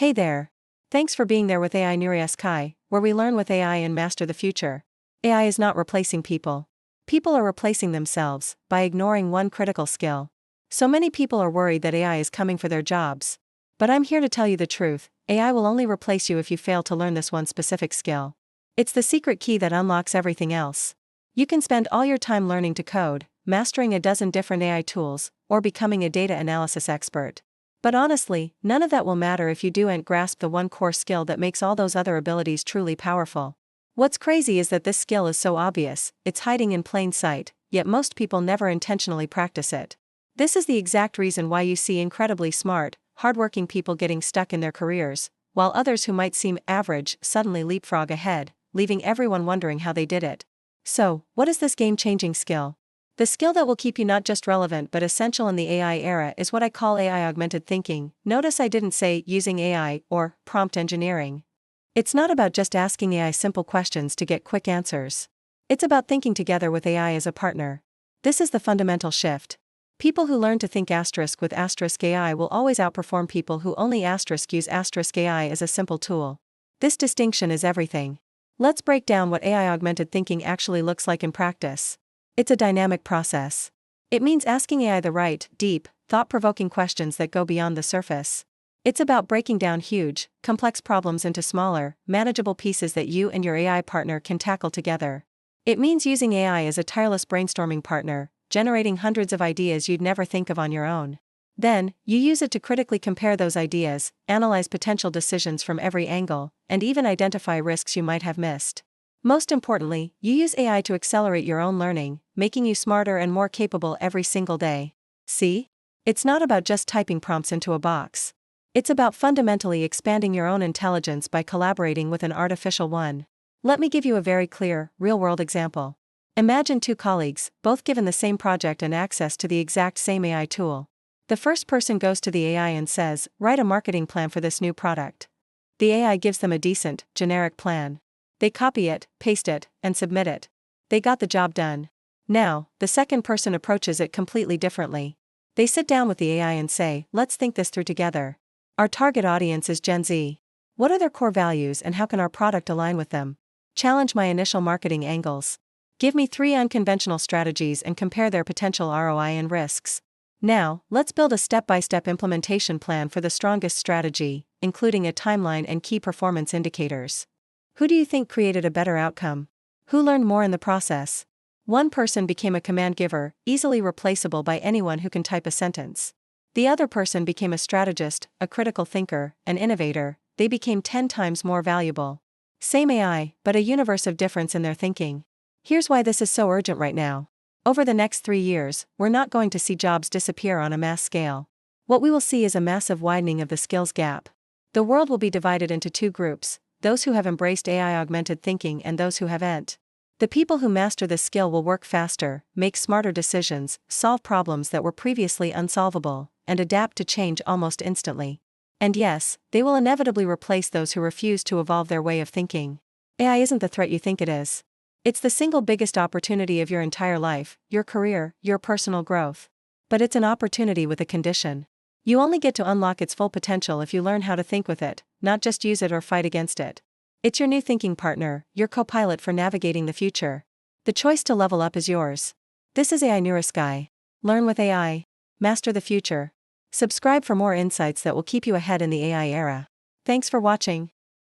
Hey there. Thanks for being there with AI NeuraSky, where we learn with AI and master the future. AI is not replacing people. People are replacing themselves by ignoring one critical skill. So many people are worried that AI is coming for their jobs. But I'm here to tell you the truth. AI will only replace you if you fail to learn this one specific skill. It's the secret key that unlocks everything else. You can spend all your time learning to code, mastering a dozen different AI tools, or becoming a data analysis expert. But honestly, none of that will matter if you don't grasp the one core skill that makes all those other abilities truly powerful. What's crazy is that this skill is so obvious, it's hiding in plain sight, yet most people never intentionally practice it. This is the exact reason why you see incredibly smart, hardworking people getting stuck in their careers, while others who might seem average suddenly leapfrog ahead, leaving everyone wondering how they did it. So, what is this game-changing skill? The skill that will keep you not just relevant but essential in the AI era is what I call AI-Augmented Thinking. Notice I didn't say using AI or prompt engineering. It's not about just asking AI simple questions to get quick answers. It's about thinking together with AI as a partner. This is the fundamental shift. People who learn to think with AI will always outperform people who only use AI as a simple tool. This distinction is everything. Let's break down what AI-Augmented Thinking actually looks like in practice. It's a dynamic process. It means asking AI the right, deep, thought-provoking questions that go beyond the surface. It's about breaking down huge, complex problems into smaller, manageable pieces that you and your AI partner can tackle together. It means using AI as a tireless brainstorming partner, generating hundreds of ideas you'd never think of on your own. Then, you use it to critically compare those ideas, analyze potential decisions from every angle, and even identify risks you might have missed. Most importantly, you use AI to accelerate your own learning, making you smarter and more capable every single day. See? It's not about just typing prompts into a box. It's about fundamentally expanding your own intelligence by collaborating with an artificial one. Let me give you a very clear, real-world example. Imagine two colleagues, both given the same project and access to the exact same AI tool. The first person goes to the AI and says, "Write a marketing plan for this new product." The AI gives them a decent, generic plan. They copy it, paste it, and submit it. They got the job done. Now, the second person approaches it completely differently. They sit down with the AI and say, "Let's think this through together. Our target audience is Gen Z. What are their core values and how can our product align with them? Challenge my initial marketing angles. Give me 3 unconventional strategies and compare their potential ROI and risks. Now, let's build a step-by-step implementation plan for the strongest strategy, including a timeline and key performance indicators." Who do you think created a better outcome? Who learned more in the process? One person became a command giver, easily replaceable by anyone who can type a sentence. The other person became a strategist, a critical thinker, an innovator. They became 10 times more valuable. Same AI, but a universe of difference in their thinking. Here's why this is so urgent right now. Over the next 3 years, we're not going to see jobs disappear on a mass scale. What we will see is a massive widening of the skills gap. The world will be divided into 2 groups. Those who have embraced AI-augmented thinking and those who haven't. The people who master this skill will work faster, make smarter decisions, solve problems that were previously unsolvable, and adapt to change almost instantly. And yes, they will inevitably replace those who refuse to evolve their way of thinking. AI isn't the threat you think it is. It's the single biggest opportunity of your entire life, your career, your personal growth. But it's an opportunity with a condition. You only get to unlock its full potential if you learn how to think with it, not just use it or fight against it. It's your new thinking partner, your co-pilot for navigating the future. The choice to level up is yours. This is AI NeuraSky. Learn with AI. Master the future. Subscribe for more insights that will keep you ahead in the AI era. Thanks for watching.